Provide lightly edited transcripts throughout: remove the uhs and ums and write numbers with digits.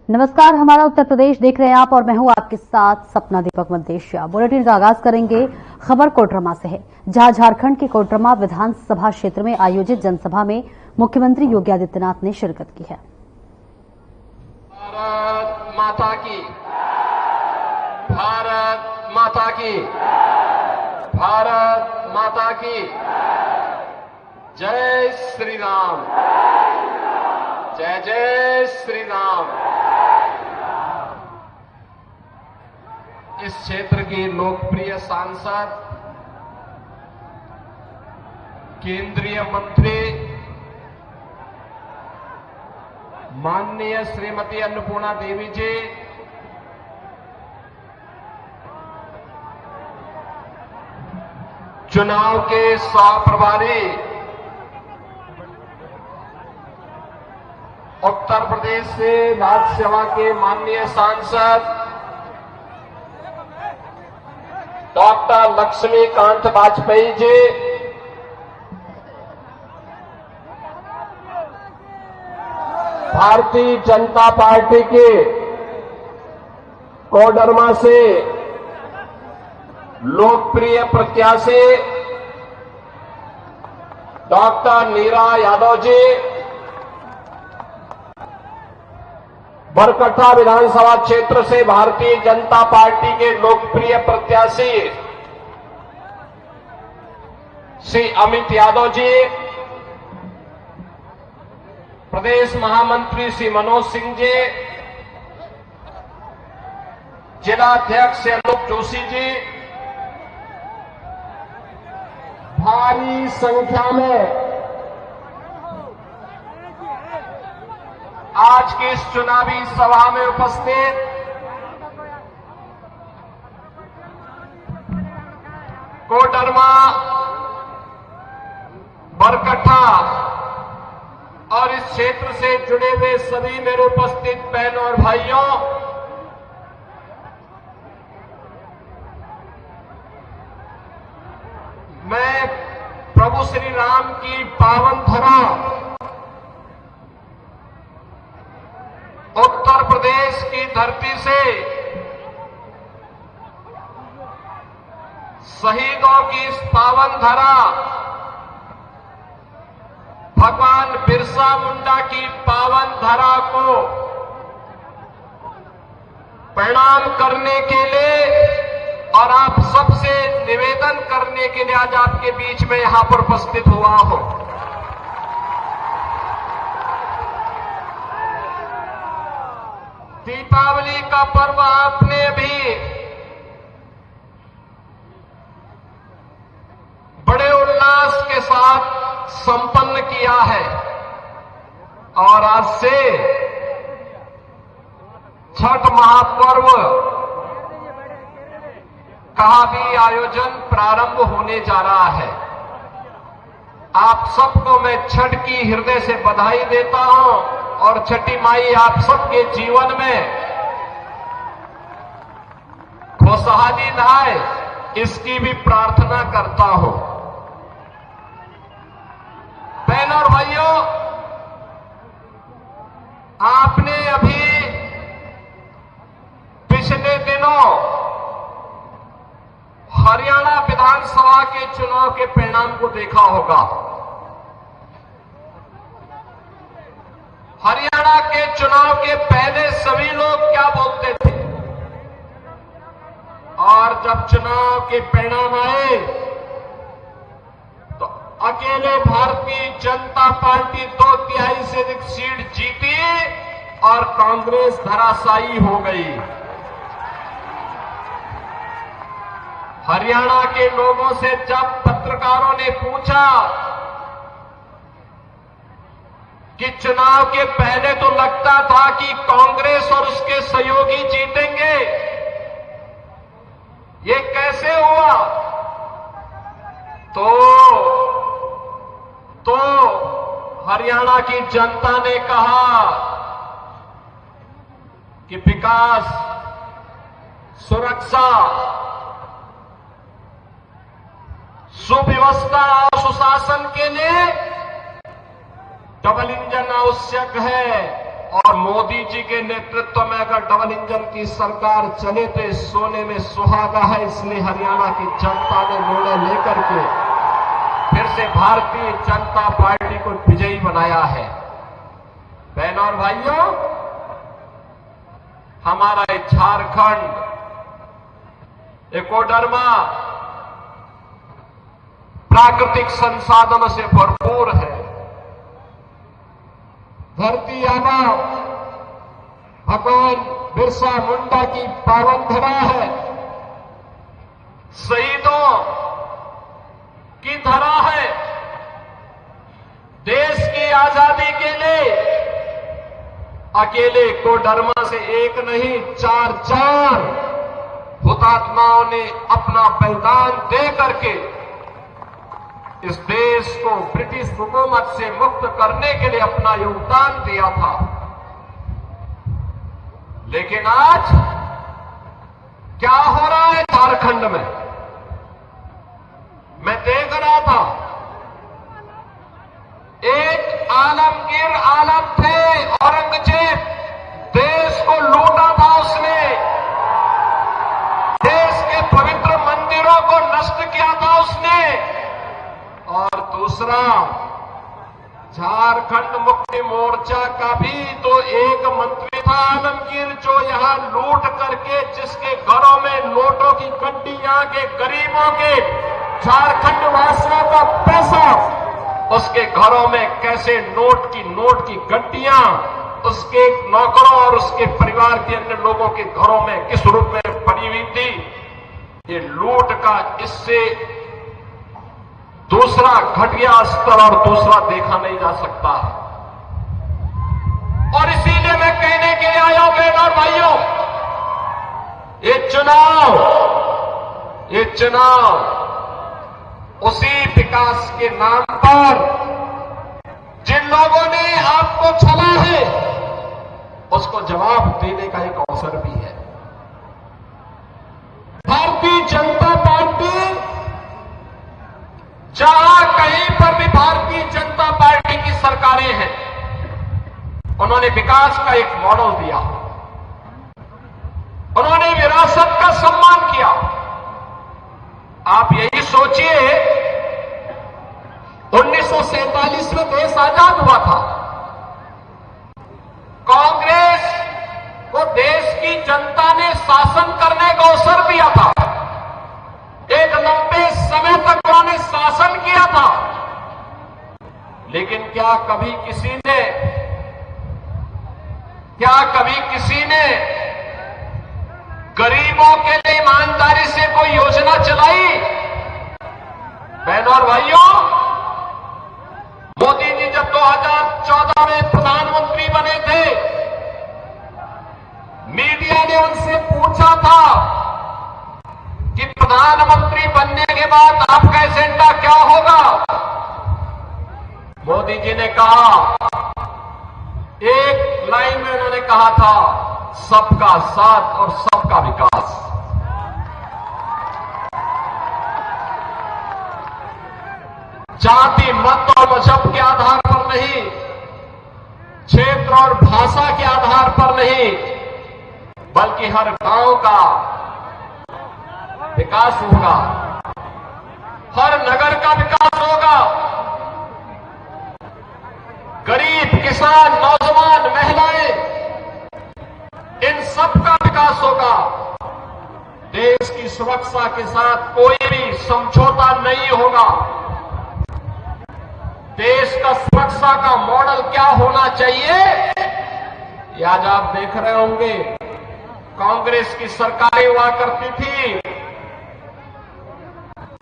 नमस्कार, हमारा उत्तर प्रदेश देख रहे हैं आप और मैं हूं आपके साथ सपना दीपक मदेशिया। बुलेटिन का आगाज करेंगे खबर कोडरमा से है, जहां झारखंड के कोडरमा विधानसभा क्षेत्र में आयोजित जनसभा में मुख्यमंत्री योगी आदित्यनाथ ने शिरकत की है। भारत माता की, भारत माता की, भारत माता की जय श्री राम, जय जय श्री राम। इस क्षेत्र की लोकप्रिय सांसद, केंद्रीय मंत्री माननीय श्रीमती अन्नपूर्णा देवी जी, चुनाव के सह-प्रभारी उत्तर प्रदेश से राज्यसभा के माननीय सांसद डॉक्टर लक्ष्मीकांत वाजपेयी जी, भारतीय जनता पार्टी के कोडरमा से लोकप्रिय प्रत्याशी डॉक्टर नीरा यादव जी, बरकट्ठा विधानसभा क्षेत्र से भारतीय जनता पार्टी के लोकप्रिय प्रत्याशी श्री अमित यादव जी, प्रदेश महामंत्री श्री मनोज सिंह जी, जिलाध्यक्ष अनूप जोशी जी, भारी संख्या में आज की इस चुनावी सभा में उपस्थित कोडरमा, बरकट्ठा और इस क्षेत्र से जुड़े हुए सभी मेरे उपस्थित बहनों और भाइयों, मैं प्रभु श्री राम की पावन धरा उत्तर प्रदेश की धरती से शहीदों की इस पावन धरा, भगवान बिरसा मुंडा की पावन धरा को प्रणाम करने के लिए और आप सबसे निवेदन करने के लिए आज आपके बीच में यहां पर उपस्थित हुआ हूं। दीपावली का पर्व आपने भी बड़े उल्लास के साथ संपन्न किया है और आज से छठ महापर्व का भी आयोजन प्रारंभ होने जा रहा है। आप सबको मैं छठ की हृदय से बधाई देता हूं और छठी माई आप सबके जीवन में खुशहाली लाए, इसकी भी प्रार्थना करता हूं। बहनों और भाइयों, आपने अभी पिछले दिनों हरियाणा विधानसभा के चुनाव के परिणाम को देखा होगा। हरियाणा के चुनाव के पहले सभी लोग क्या बोलते थे और जब चुनाव के परिणाम आए तो अकेले भारतीय जनता पार्टी 2/3 से अधिक सीट जीती और कांग्रेस धराशायी हो गई। हरियाणा के लोगों से जब पत्रकारों ने पूछा कि चुनाव के पहले तो लगता था कि कांग्रेस और उसके सहयोगी जीतेंगे, ये कैसे हुआ? तो हरियाणा की जनता ने कहा कि विकास, सुरक्षा, सुव्यवस्था और सुशासन के लिए डबल इंजन आवश्यक है। और मोदी जी के नेतृत्व में अगर डबल इंजन की सरकार चले तो इस सोने में सुहागा है। इसलिए हरियाणा की जनता ने निर्णय लेकर के फिर से भारतीय जनता पार्टी को विजयी बनाया है। बहनों और भाइयों, हमारा झारखंड एकोडर्मा प्राकृतिक संसाधनों से भरपूर है। धरती आबा भगवान बिरसा मुंडा की पावन धरा है, शहीदों की धरा है। देश की आजादी के लिए अकेले कोडरमा से एक नहीं, चार हुतात्माओं ने अपना बलिदान दे करके इस देश को ब्रिटिश हुकूमत से मुक्त करने के लिए अपना योगदान दिया था। लेकिन आज क्या हो रहा है झारखंड में? मैं देख रहा था, एक आलमगीर आलम थे, औरंगजेब, देश को लूटा था उसने, देश के पवित्र मंदिरों को नष्ट किया था उसने। और दूसरा, झारखंड मुक्ति मोर्चा का भी तो एक मंत्री था आलमगीर, जो यहां लूट करके जिसके घरों में नोटों की गड्डियां के गरीबों के झारखंड वासियों का पैसा उसके घरों में कैसे नोट की गड्डियां उसके नौकरों और उसके परिवार के अन्य लोगों के घरों में किस रूप में पड़ी हुई थी। ये लूट का इससे दूसरा घटिया स्तर और दूसरा देखा नहीं जा सकता है। और इसीलिए मैं कहने के लिए आया हूं बहनों और भाइयों, ये चुनाव उसी विकास के नाम पर जिन लोगों ने आपको छला है उसको जवाब देने का एक अवसर भी है। भारतीय जनता पार्टी, जहां कहीं पर भी भारतीय जनता पार्टी की सरकारें हैं, उन्होंने विकास का एक मॉडल दिया, उन्होंने विरासत का सम्मान किया। आप यही सोचिए, 1947 में देश आजाद हुआ था, कांग्रेस को देश की जनता ने शासन करने का अवसर दिया था, एक लंबे समय तक उन्होंने शासन किया था। लेकिन क्या कभी किसी ने गरीबों के लिए ईमानदारी से कोई योजना चलाई? बहनों और भाइयों, मोदी जी जब 2014 में प्रधानमंत्री बने थे, मीडिया ने उनसे पूछा था कि प्रधानमंत्री बनने के बाद आपका एजेंडा क्या होगा? मोदी जी ने कहा, एक लाइन में उन्होंने कहा था, सबका साथ और सबका विकास। जाति, मत और मजहब के आधार पर नहीं, क्षेत्र और भाषा के आधार पर नहीं, बल्कि हर गांव का विकास होगा, हर नगर का विकास होगा, गरीब, किसान, नौजवान, महिलाएं, इन सब का विकास होगा। देश की सुरक्षा के साथ कोई भी समझौता नहीं होगा। देश का सुरक्षा का मॉडल क्या होना चाहिए, ये आज आप देख रहे होंगे। कांग्रेस की सरकारें हुआ करती थी,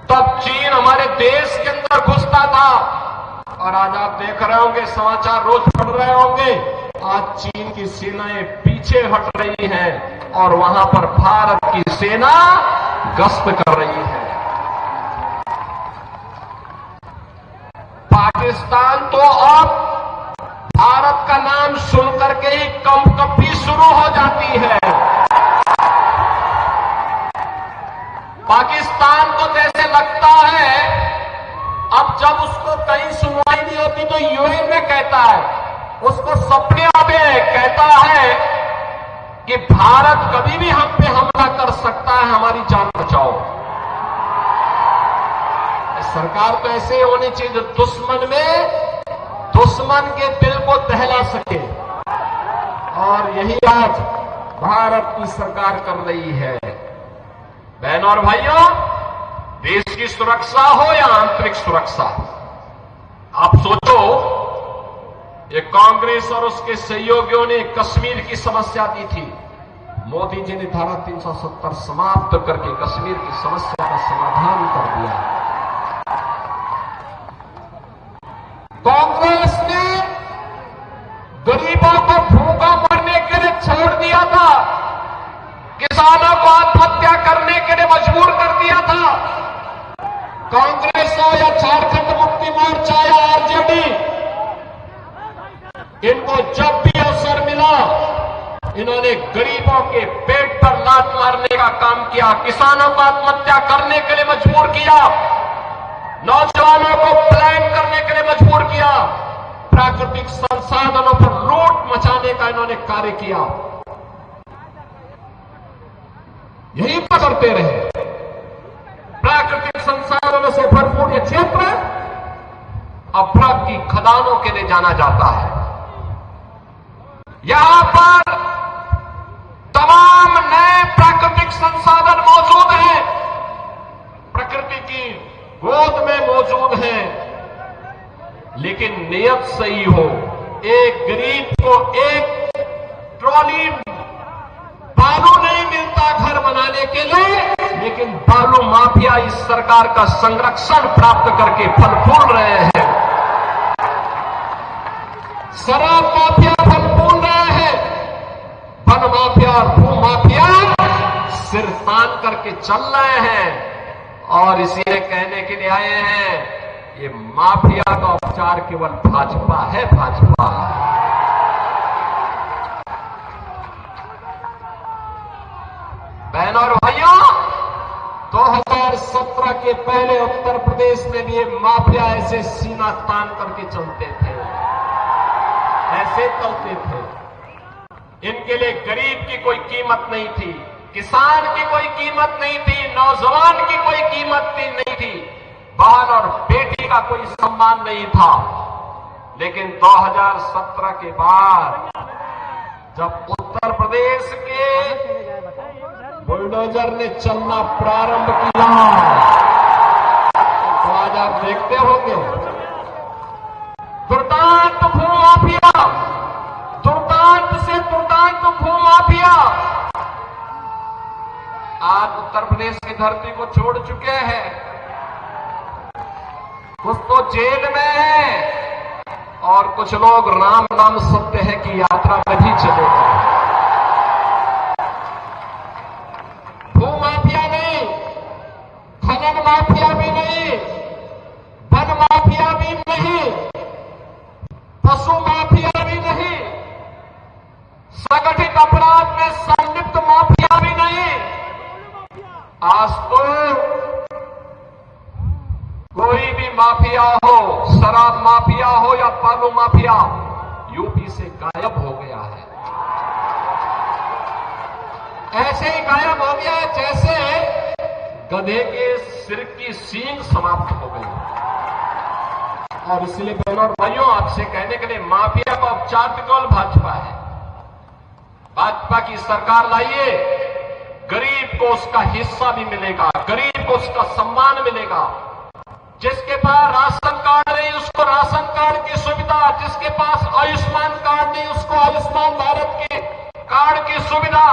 तब चीन हमारे देश के अंदर घुसता था, और आज आप देख रहे होंगे, समाचार रोज पढ़ रहे होंगे, आज चीन की सेनाएं पीछे हट रही हैं और वहां पर भारत की सेना गश्त कर रही है। पाकिस्तान तो अब भारत का नाम सुनकर के ही कंपकपी शुरू हो जाती है। पाकिस्तान को जैसे लगता है, अब जब उसको कहीं सुनवाई नहीं होती तो यूएन में कहता है उसको सपने आते कहता है कि भारत कभी भी हम पे हमला कर सकता है, हमारी जान बचाओ। सरकार तो ऐसे होनी चाहिए जो दुश्मन के दिल को दहला सके, और यही आज भारत की सरकार कर रही है। बहनों और भाइयों, देश की सुरक्षा हो या आंतरिक सुरक्षा, आप सोचो, ये कांग्रेस और उसके सहयोगियों ने कश्मीर की समस्या दी थी। मोदी जी ने धारा 370 समाप्त करके कश्मीर की समस्या का समाधान कर दिया। कांग्रेस ने गरीबों को भूखा मरने के लिए छोड़ दिया था, किसानों को आत्महत्या करने के लिए मजबूर कर दिया था। कांग्रेस हो या झारखंड मुक्ति मोर्चा या आरजेडी, इनको जब भी अवसर मिला, इन्होंने गरीबों के पेट पर लात मारने का काम किया, किसानों को आत्महत्या करने के लिए मजबूर किया, नौजवानों को प्लान करने के लिए मजबूर किया, प्राकृतिक संसाधनों पर लूट मचाने का इन्होंने कार्य किया। यही तो करते रहे। प्राकृतिक संसाधनों से भरपूर यह क्षेत्र अभ्रक की खदानों के लिए जाना जाता है। यहां पर तमाम नए प्राकृतिक संसाधन मौजूद हैं, प्रकृति की गोद में मौजूद हैं, लेकिन नियत सही हो। एक गरीब को एक ट्रॉली बालू नहीं मिलता घर बनाने के लिए, लेकिन बालू माफिया इस सरकार का संरक्षण प्राप्त करके फल फूल रहे हैं। शराब माफिया फल फूल रहे हैं, वन माफिया और भू माफिया सिर तान करके चल रहे हैं। और इसीलिए कहने के लिए आए हैं, ये माफिया का उपचार केवल भाजपा है, भाजपा। बहनों और भाइयों, 2017 के पहले उत्तर प्रदेश में भी ये माफिया ऐसे सीना तान करके चलते थे, ऐसे चलते थे। इनके लिए गरीब की कोई कीमत नहीं थी, किसान की कोई कीमत नहीं थी, नौजवान की कोई कीमत नहीं थी, बहन और बेटी का कोई सम्मान नहीं था। लेकिन 2017 के बाद जब उत्तर प्रदेश के बुलडोजर ने चलना प्रारंभ किया, तो आज आप देखते होंगे दुर्दांत भूमाफिया, दुर्दांत से दुर्दांत भूमाफिया आज उत्तर प्रदेश की धरती को छोड़ चुके हैं। कुछ तो जेल में है और कुछ लोग राम नाम सत्य है की यात्रा में भी चले गए। भूमाफिया नहीं, खनन माफिया भी नहीं, वन माफिया भी नहीं, पशु माफिया भी नहीं, संगठित अपराध में संलिप्त माफिया भी नहीं। आज तो कोई भी माफिया हो, शराब माफिया हो या बालू माफिया, यूपी से गायब हो गया है। ऐसे ही गायब हो गया है जैसे गधे के सिर की सींग समाप्त हो गई। और इसलिए बहनों और भाइयों, आपसे कहने के लिए माफिया का उपचार केवल भाजपा है। भाजपा की सरकार लाइए, गरीब को उसका हिस्सा भी मिलेगा, गरीब को उसका सम्मान मिलेगा। जिसके पास राशन कार्ड नहीं उसको राशन कार्ड की सुविधा, जिसके पास आयुष्मान कार्ड नहीं उसको आयुष्मान भारत के कार्ड की सुविधा,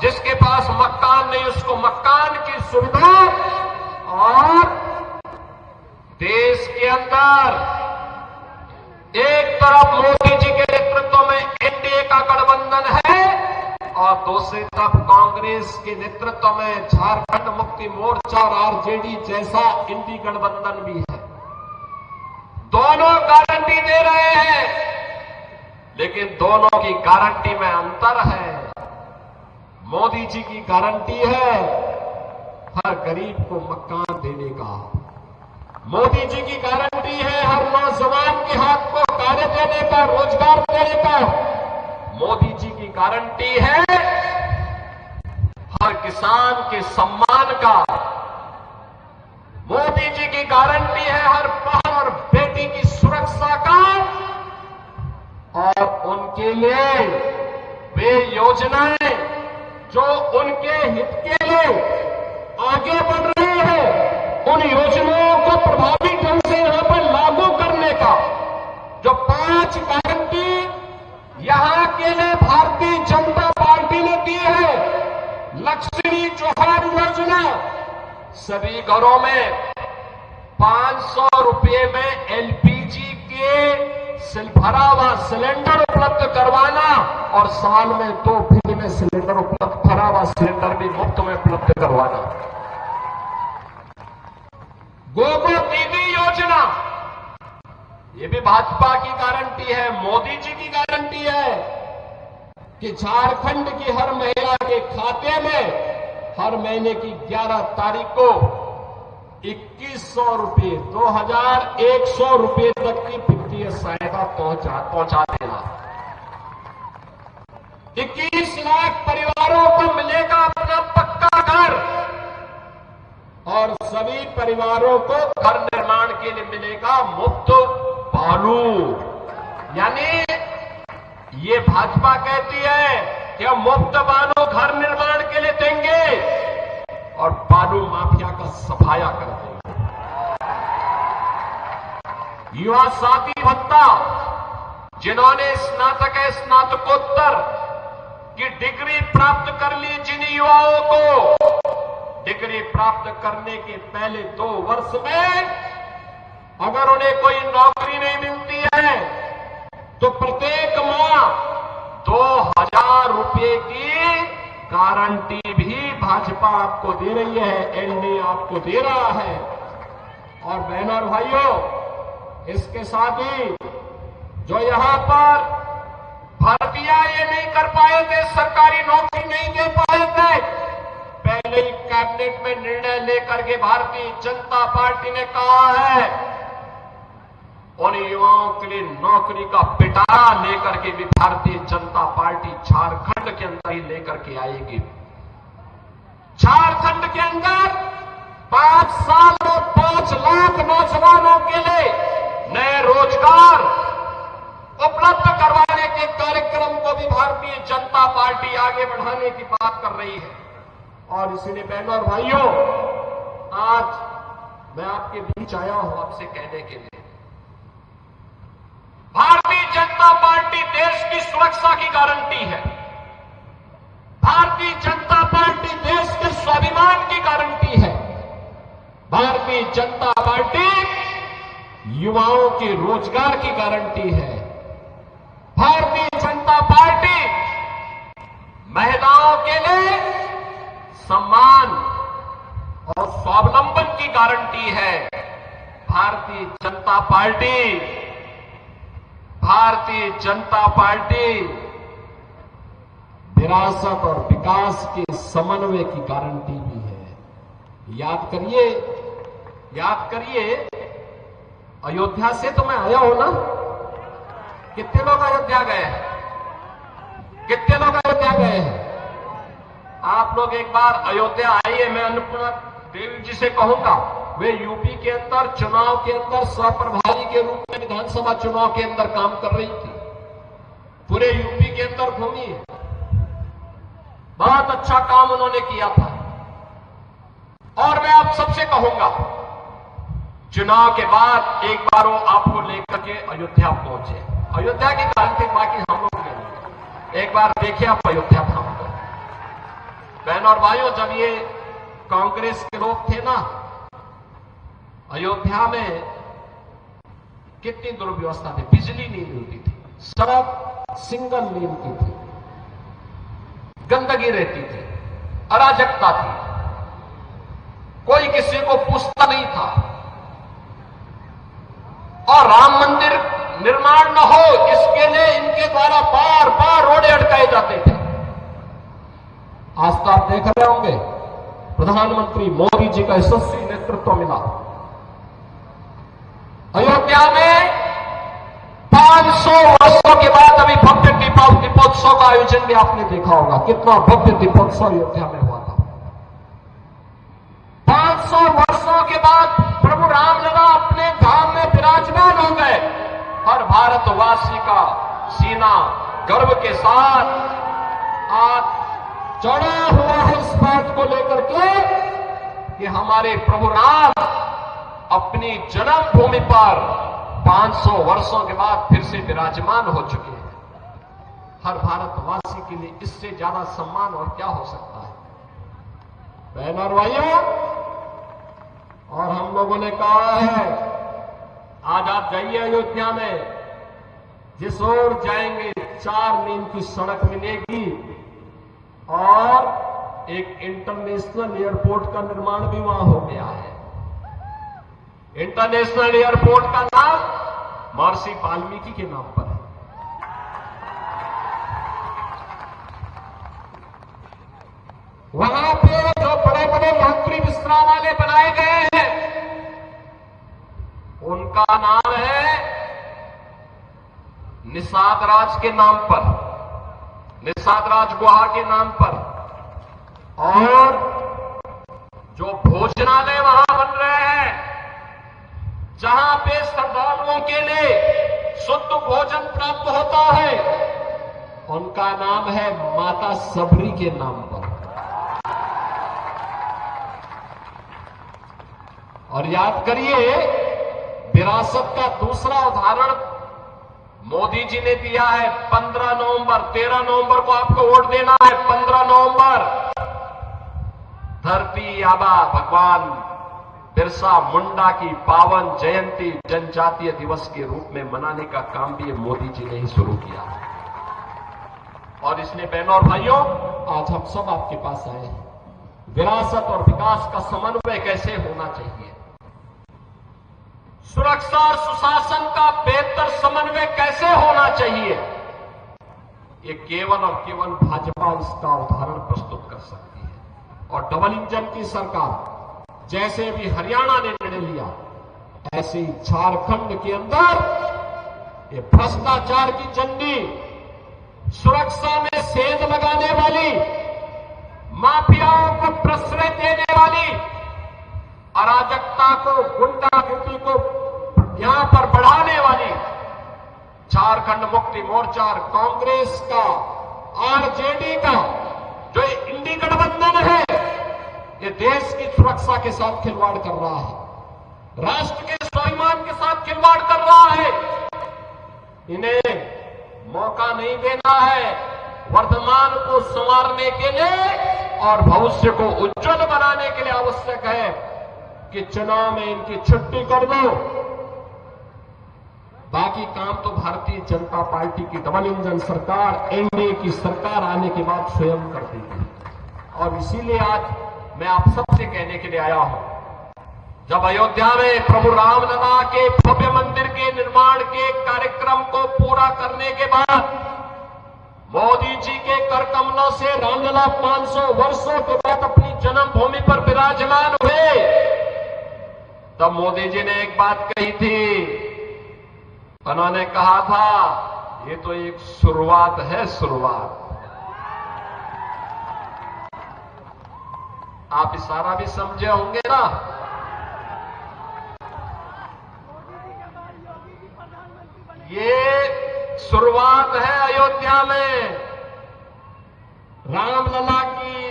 जिसके पास मकान नहीं उसको मकान की सुविधा। और देश के अंदर एक तरफ मोदी जी के नेतृत्व में एनडीए का गठबंधन है और दूसरी तरफ कांग्रेस के नेतृत्व में झारखंड मुक्ति मोर्चा और आरजेडी जैसा इंडी गठबंधन भी है। दोनों गारंटी दे रहे हैं, लेकिन दोनों की गारंटी में अंतर है। मोदी जी की गारंटी है हर गरीब को मकान देने का, मोदी जी की गारंटी है हर नौजवान के हाथ को कार्य देने का, रोजगार देने का। मोदी जी की गारंटी है हर किसान के सम्मान का। मोदी जी की गारंटी है हर बहन और बेटी की सुरक्षा का। और उनके लिए वे योजनाएं जो उनके हित के लिए आगे बढ़ रही है, उन योजनाओं को प्रभावी ढंग से यहां पर लागू करने का जो 5 गारंटी यहां के लिए भारतीय जनता पार्टी ने दी है। लक्ष्मी जोहार योजना, सभी घरों में 500 रुपये में एलपीजी के भरा हुआ सिलेंडर उपलब्ध करवाना और साल में 2 फ्री में सिलेंडर उपलब्ध, भरा हुआ सिलेंडर भी मुफ्त में उपलब्ध करवाना। गोगो दीदी योजना, ये भी भाजपा की गारंटी है, मोदी जी की गारंटी है कि झारखंड की हर महिला के खाते में हर महीने की 11 तारीख को 2100 रुपये, 2100 रुपये तक की वित्तीय सहायता पहुंचा देना। 21 लाख परिवारों को मिलेगा अपना पक्का घर और सभी परिवारों को घर निर्माण के लिए मिलेगा मुफ्त बालू। यानी ये भाजपा कहती है कि हम मुफ्त बालू घर निर्माण के लिए देंगे और बालू माफिया का सफाया कर देंगे। युवा साथी भत्ता, जिन्होंने स्नातकोत्तर की डिग्री प्राप्त कर ली, जिन युवाओं को डिग्री प्राप्त करने के पहले 2 वर्ष में अगर उन्हें कोई नौकरी नहीं मिलती है तो प्रत्येक माह 2000 रुपये की गारंटी भी भाजपा आपको दे रही है, एनडीए आपको दे रहा है। और बहनों और भाइयों, इसके साथ ही जो यहां पर भर्तियां ये नहीं कर पाए थे, सरकारी नौकरी नहीं दे पाए थे, पहले ही कैबिनेट में निर्णय लेकर के भारतीय जनता पार्टी ने कहा है उन युवाओं के लिए नौकरी का पिटारा लेकर के भी भारतीय जनता पार्टी झारखंड के अंदर ही लेकर के आएगी। झारखंड के अंदर 5 साल में 5 लाख नौजवानों के लिए नए रोजगार उपलब्ध करवाने के कार्यक्रम को भी भारतीय जनता पार्टी आगे बढ़ाने की बात कर रही है। और इसलिए बहनों और भाइयों, आज मैं आपके बीच आया हूं आपसे कहने के लिए, भारतीय जनता पार्टी देश की सुरक्षा की गारंटी है। भारतीय जनता पार्टी देश के स्वाभिमान की गारंटी है। भारतीय जनता पार्टी युवाओं के रोजगार की गारंटी है। भारतीय जनता पार्टी महिलाओं के लिए सम्मान और स्वावलंबन की गारंटी है। भारतीय जनता पार्टी विरासत और विकास के समन्वय की गारंटी भी है। याद करिए, अयोध्या से तो मैं आया हूं ना। कितने लोग अयोध्या गए हैं? कितने लोग अयोध्या गए हैं? आप लोग एक बार अयोध्या आइए। मैं अन्नपूर्णा देवी जी से कहूंगा, वे यूपी के अंदर चुनाव के अंदर सहप्रभारी के रूप में विधानसभा चुनाव के अंदर काम कर रही थी। पूरे यूपी के अंदर घूमी, बहुत अच्छा काम उन्होंने किया था। और मैं आप सबसे कहूंगा, चुनाव के बाद एक बार वो आपको लेकर के अयोध्या पहुंचे। अयोध्या की गारंटी बाकी हम लोग नहीं। एक बार देखिए आप अयोध्या धाम को। बहनों और भाइयों, जब ये कांग्रेस के लोग थे ना, अयोध्या में कितनी दुर्व्यवस्था थी। बिजली नहीं मिलती थी, सड़क सिंगल लेन की थी, गंदगी रहती थी, अराजकता थी, कोई किसी को पूछता नहीं था। और राम मंदिर निर्माण न हो इसके लिए इनके द्वारा बार बार रोड़े अटकाए जाते थे। आज तो आप देख रहे होंगे, प्रधानमंत्री मोदी जी का यशस्वी नेतृत्व मिला। अयोध्या में 500 वर्षों के बाद अभी भव्य दीपोत्सव का आयोजन भी आपने देखा होगा। कितना भव्य दीपोत्सव अयोध्या में हुआ था। 500 वर्षों के बाद प्रभु रामलला अपने धाम में विराजमान हो गए। हर भारतवासी का सीना गर्व के साथ आज चढ़ा हुआ है इस बात को लेकर के कि हमारे प्रभु राम अपनी जन्मभूमि पर 500 वर्षों के बाद फिर से विराजमान हो चुके हैं। हर भारतवासी के लिए इससे ज्यादा सम्मान और क्या हो सकता है। बहनों और भाइयों, और हम लोगों ने कहा है आज आप जाइए अयोध्या में, जिस ओर जाएंगे 4 लेन की सड़क मिलेगी और एक इंटरनेशनल एयरपोर्ट का निर्माण भी वहां हो गया है। इंटरनेशनल एयरपोर्ट का नाम महर्षि वाल्मीकि के नाम पर है। वहां पे जो बड़े बड़े यात्री विश्रामालय बनाए गए हैं उनका नाम है निषाद राज के नाम पर, निषाद राज गुहा के नाम पर। और जो भोजनालय वहां बन रहे हैं, जहां पे श्रद्धालुओं के लिए शुद्ध भोजन प्राप्त होता है, उनका नाम है माता सबरी के नाम पर। और याद करिए, विरासत का दूसरा उदाहरण मोदी जी ने दिया है। 15 नवंबर 13 नवंबर को आपको वोट देना है। 15 नवंबर धरती आबा भगवान बिरसा मुंडा की पावन जयंती जनजातीय दिवस के रूप में मनाने का काम भी मोदी जी ने ही शुरू किया है। और इसलिए बहनों और भाइयों, आज हम सब आपके पास आए हैं। विरासत और विकास का समन्वय कैसे होना चाहिए, सुरक्षा और सुशासन का बेहतर समन्वय कैसे होना चाहिए, ये केवल और केवल भाजपा इसका उदाहरण प्रस्तुत कर सकती है। और डबल इंजन की सरकार जैसे भी हरियाणा ने निर्णय लिया, ऐसे ही झारखंड के अंदर ये भ्रष्टाचार की चंडी, सुरक्षा में सेंध लगाने वाली, माफियाओं को प्रश्रय देने वाली, अराजकता को, गुंडागर्दी को यहां पर बढ़ाने वाली झारखंड मुक्ति मोर्चा और कांग्रेस का, आरजेडी का जो इंडी गठबंधन है, ये देश की सुरक्षा के साथ खिलवाड़ कर रहा है, राष्ट्र के स्वाभिमान के साथ खिलवाड़ कर रहा है। इन्हें मौका नहीं देना है वर्तमान को संवारने के लिए और भविष्य को उज्जवल बनाने के लिए आवश्यक है कि चुनाव में इनकी छुट्टी कर दो। बाकी काम तो भारतीय जनता पार्टी की डबल इंजन सरकार, एनडीए की सरकार आने के बाद स्वयं कर देगी। और इसीलिए आज मैं आप सबसे कहने के लिए आया हूं, जब अयोध्या में प्रभु रामलला के भव्य मंदिर के निर्माण के कार्यक्रम को पूरा करने के बाद मोदी जी के कर कमलों से रामलला 500 वर्षों के बाद अपनी जन्मभूमि पर विराजमान हुए, तब मोदी जी ने एक बात कही थी। उन्होंने कहा था, ये तो एक शुरुआत है, शुरुआत। आप इशारा भी समझे होंगे ना। ये शुरुआत है अयोध्या में रामलला की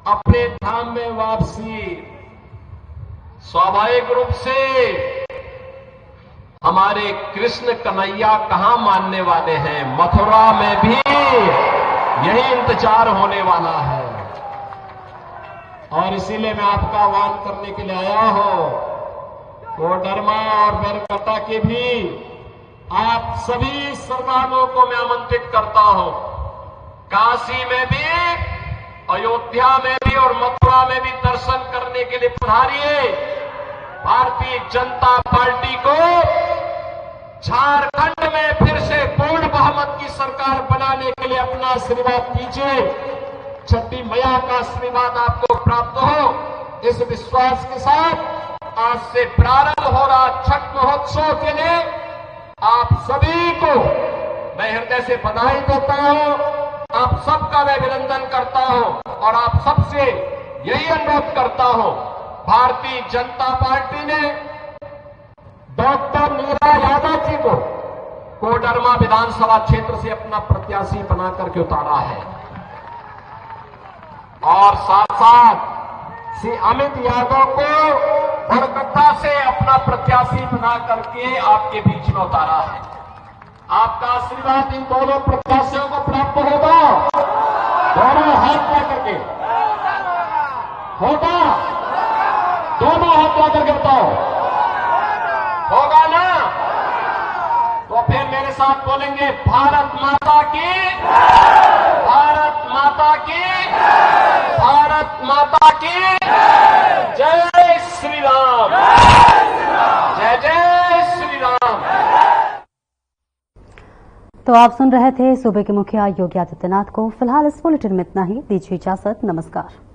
अपने धाम में वापसी। स्वाभाविक रूप से हमारे कृष्ण कन्हैया कहां मानने वाले हैं, मथुरा में भी यही इंतजार होने वाला है। और इसीलिए मैं आपका आह्वान करने के लिए आया हूं, कोडरमा और बेरकटा के भी आप सभी श्रद्धालुओं को मैं आमंत्रित करता हूं। काशी में भी, अयोध्या में भी और मथुरा में भी दर्शन करने के लिए पधारिए। भारतीय जनता पार्टी को झारखंड में फिर से पूर्ण बहुमत की सरकार बनाने के लिए अपना आशीर्वाद दीजिए। छठी मैया का आशीर्वाद आपको प्राप्त हो, इस विश्वास के साथ आज से प्रारंभ हो रहा छठ महोत्सव के लिए आप सभी को मैं हृदय से बधाई देता हूं, आप सबका मैं अभिनंदन करता हूं और आप सबसे यही अनुरोध करता हूं, भारतीय जनता पार्टी ने डॉक्टर नीरा यादव जी को कोडरमा विधानसभा क्षेत्र से अपना प्रत्याशी बना करके उतारा है और साथ साथ श्री अमित यादव को बरकट्टा से अपना प्रत्याशी बना करके आपके बीच में उतारा है। आपका आशीर्वाद इन दोनों प्रत्याशियों को प्राप्त होगा, दोनों हाथ ला करके होगा, दोनों हाथ ला करके बताओ होगा ना? तो फिर मेरे साथ बोलेंगे भारत माता की, भारत माता की, भारत माता की जय श्री राम, जय जय श्री राम। तो आप सुन रहे थे सूबे के मुखिया योगी आदित्यनाथ को। फिलहाल इस बुलेटिन में इतना ही। दीजिए इजाजत। नमस्कार।